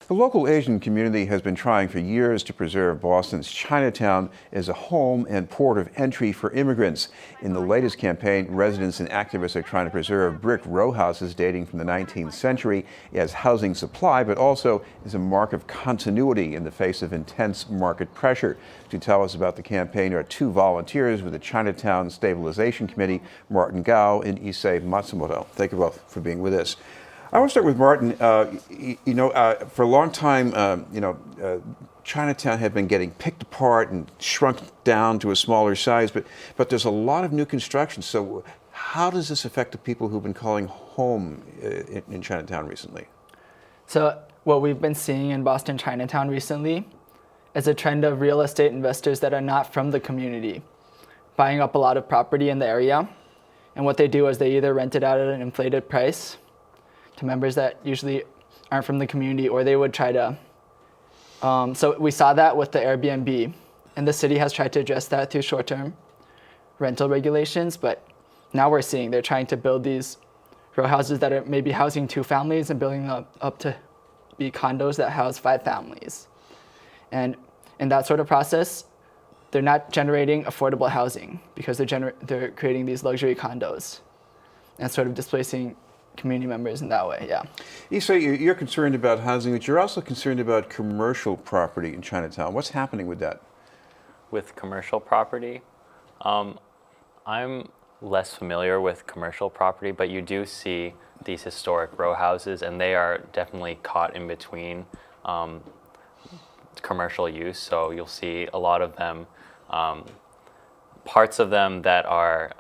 The local Asian community has been trying for years to preserve Boston's Chinatown as a home and port of entry for immigrants. In the latest campaign, residents and activists are trying to preserve brick row houses dating from the 19th century as housing supply, but also as a mark of continuity in the face of intense market pressure. To tell us about the campaign are two volunteers with the Chinatown Stabilization Committee, Martin Gao and Issay Matsumoto. Thank you both for being with us. I want to start with Martin. For a long time, Chinatown had been getting picked apart and shrunk down to a smaller size, but there's a lot of new construction. So how does this affect the people who've been calling home in Chinatown recently? So what we've been seeing in Boston Chinatown recently is a trend of real estate investors that are not from the community buying up a lot of property in the area. And what they do is they either rent it out at an inflated price to members that usually aren't from the community, or they would try to. So we saw that with the Airbnb, and the city has tried to address that through short-term rental regulations, but now we're seeing they're trying to build these row houses that are maybe housing 2 families and building them up to be condos that house 5 families. And in that sort of process, they're not generating affordable housing because they're creating these luxury condos and sort of displacing community members in that way, yeah. Issay, you're concerned about housing, but you're also concerned about commercial property in Chinatown. What's happening with that? With commercial property, I'm less familiar with commercial property, but you do see these historic row houses, and they are definitely caught in between commercial use. So you'll see a lot of them, parts of them that are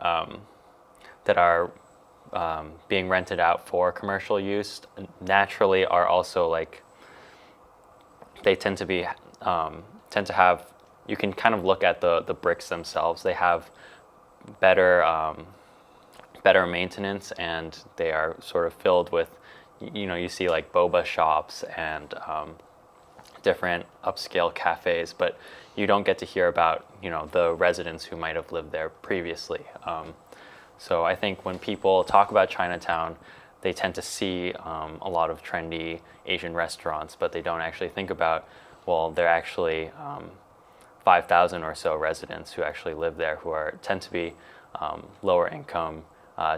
being rented out for commercial use naturally are also they tend to have, you can kind of look at the bricks themselves. They have better maintenance, and they are sort of filled with, you see like boba shops and different upscale cafes, but you don't get to hear about the residents who might have lived there previously. So I think when people talk about Chinatown, they tend to see a lot of trendy Asian restaurants, but they don't actually think about, well, there are actually 5,000 or so residents who actually live there who tend to be lower income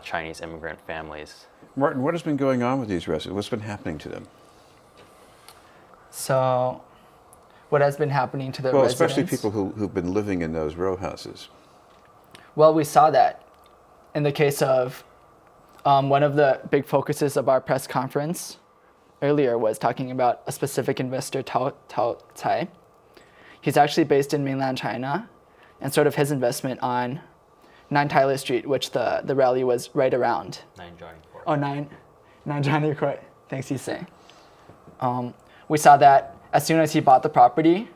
Chinese immigrant families. Martin, what has been going on with these residents? What's been happening to them? So what has been happening to the residents? Especially people who've been living in those row houses. Well, we saw that in the case of one of the big focuses of our press conference earlier was talking about a specific investor, Tao Tsai. He's actually based in mainland China, and sort of his investment on 9 Tyler Street, which the rally was right around. 9 Johnny Court. Oh, 9 Johnny Court. Thanks, Issay. We saw that as soon as he bought the property,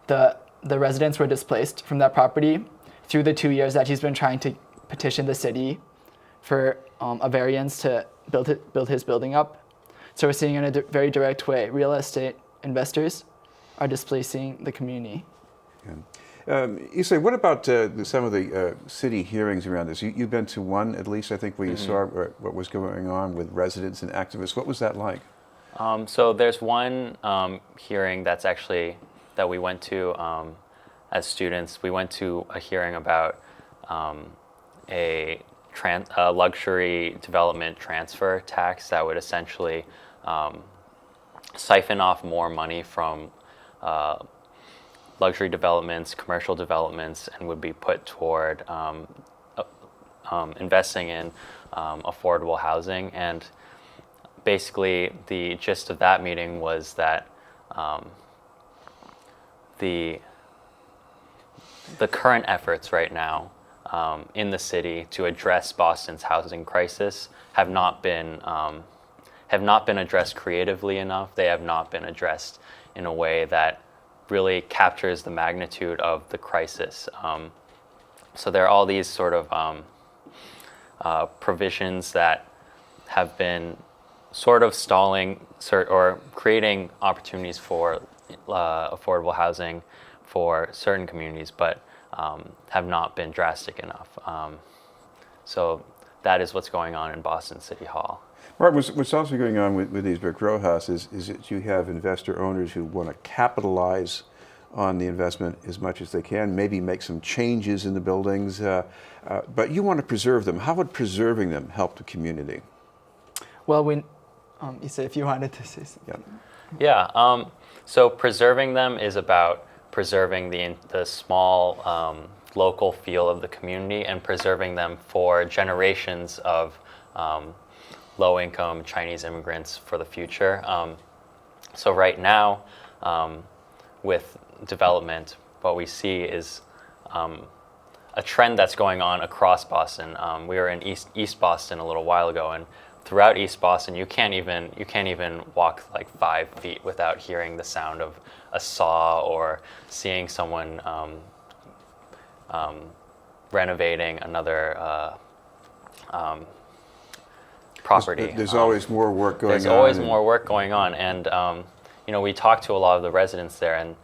the residents were displaced from that property through the 2 years that he's been trying to petition the city for a variance to build his building up. So we're seeing in a very direct way, real estate investors are displacing the community. Yeah. Issay, what about some of the city hearings around this? You've been to one, at least, I think, where you saw what was going on with residents and activists. What was that like? So there's one hearing that we went to as students. We went to a hearing about a luxury development transfer tax that would essentially siphon off more money from luxury developments, commercial developments, and would be put toward investing in affordable housing. And basically, the gist of that meeting was that the current efforts right now in the city to address Boston's housing crisis have not been addressed creatively enough. They have not been addressed in a way that really captures the magnitude of the crisis. So there are all these sort of provisions that have been sort of stalling or creating opportunities for affordable housing for certain communities, but have not been drastic enough. So that is what's going on in Boston City Hall. Right, what's also going on with these brick row houses is that you have investor owners who want to capitalize on the investment as much as they can, maybe make some changes in the buildings, but you want to preserve them. How would preserving them help the community? Well, Issay, if you wanted to say something. Yeah, so preserving them is about preserving the small local feel of the community and preserving them for generations of low-income Chinese immigrants for the future. So right now, with development, what we see is a trend that's going on across Boston. We were in East Boston a little while ago, and throughout East Boston, you can't even walk like 5 feet without hearing the sound of a saw or seeing someone renovating another property. There's always more work going on. There's always more work going on, and we talked to a lot of the residents there, and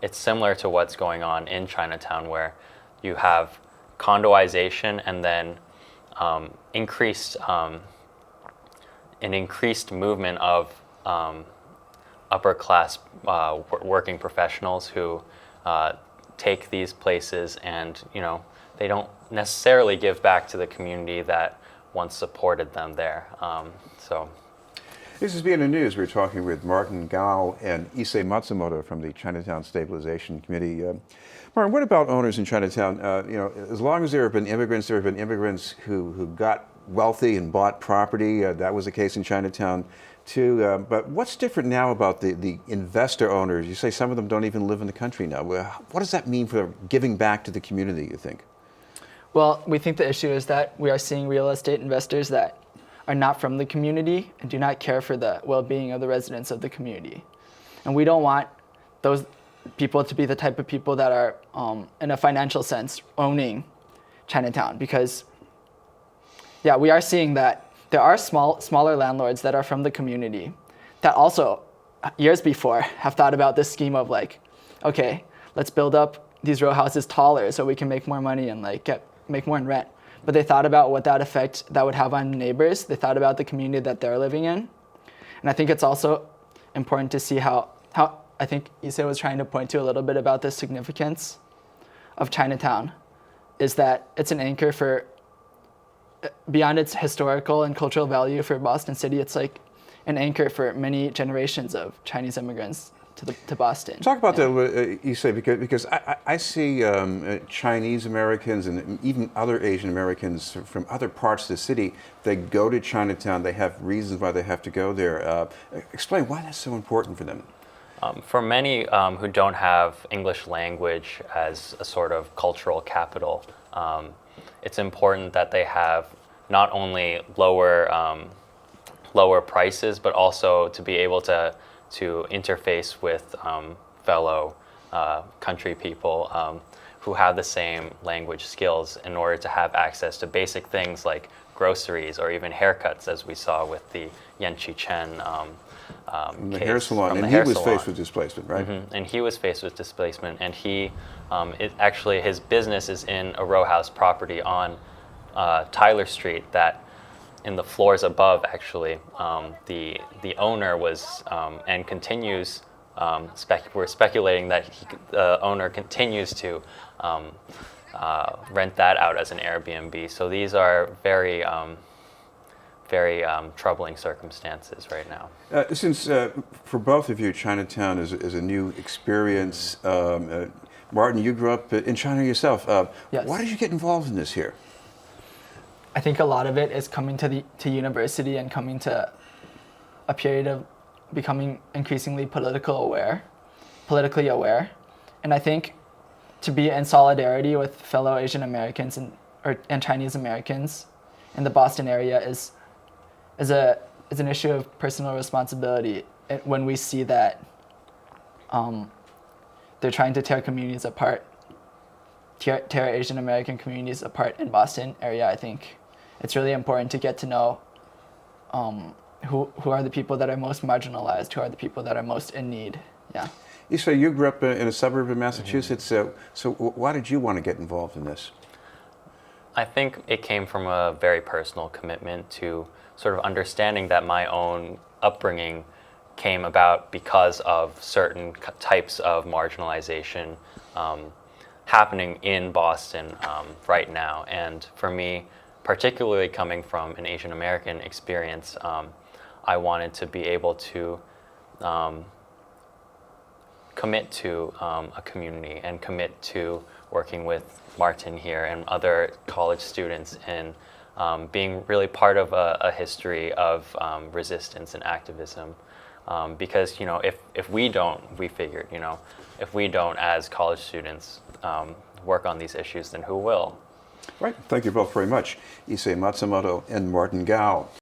it's similar to what's going on in Chinatown, where you have condoization and then increased movement of upper class working professionals who take these places, and they don't necessarily give back to the community that once supported them there. This is being in the news. We're talking with Martin Gao and Issay Matsumoto from the Chinatown Stabilization Committee. Martin, what about owners in Chinatown? As long as there have been immigrants who got wealthy and bought property. That was the case in Chinatown too. But what's different now about the investor owners? You say some of them don't even live in the country now. What does that mean for giving back to the community, you think? Well, we think the issue is that we are seeing real estate investors that are not from the community and do not care for the well-being of the residents of the community. And we don't want those people to be the type of people that are, in a financial sense, owning Chinatown. Because, yeah, we are seeing that there are smaller landlords that are from the community that also, years before, have thought about this scheme of like, okay, let's build up these row houses taller so we can make more money and like make more in rent. But they thought about what that effect that would have on neighbors. They thought about the community that they're living in. And I think it's also important to see how I think Issay was trying to point to a little bit about the significance of Chinatown, is that it's an anchor for, beyond its historical and cultural value for Boston City, it's like an anchor for many generations of Chinese immigrants to Boston. Talk about that, Issay, because I see Chinese Americans and even other Asian Americans from other parts of the city. They go to Chinatown. They have reasons why they have to go there. Explain why that's so important for them. For many who don't have English language as a sort of cultural capital, it's important that they have not only lower prices, but also to be able to interface with fellow country people who have the same language skills in order to have access to basic things like groceries or even haircuts, as we saw with the Yanqi Chen the case hair salon. from the And hair he was salon. faced with displacement, right? Mm-hmm. And he was faced with displacement, and actually his business is in a row house property on Tyler Street that in the floors above, actually, the owner was and continues. We're speculating that the owner continues to rent that out as an Airbnb. So these are very, very troubling circumstances right now. Since for both of you, Chinatown is a new experience. Martin, you grew up in China yourself. Yes. Why did you get involved in this here? I think a lot of it is coming to university and coming to a period of becoming increasingly politically aware. And I think to be in solidarity with fellow Asian Americans and Chinese Americans in the Boston area is an issue of personal responsibility when we see that they're trying to tear communities apart, tear Asian American communities apart in Boston area. I think it's really important to get to know who are the people that are most marginalized, who are the people that are most in need. Yeah. Issay, you grew up in a suburb of Massachusetts. So why did you want to get involved in this? I think it came from a very personal commitment to sort of understanding that my own upbringing came about because of certain types of marginalization happening in Boston right now. And for me, particularly coming from an Asian American experience, I wanted to be able to commit to a community and commit to working with Martin here and other college students in being really part of a history of resistance and activism. Because if we don't, we figured, if we don't as college students work on these issues, then who will? Right. Thank you both very much, Issay Matsumoto and Martin Gao.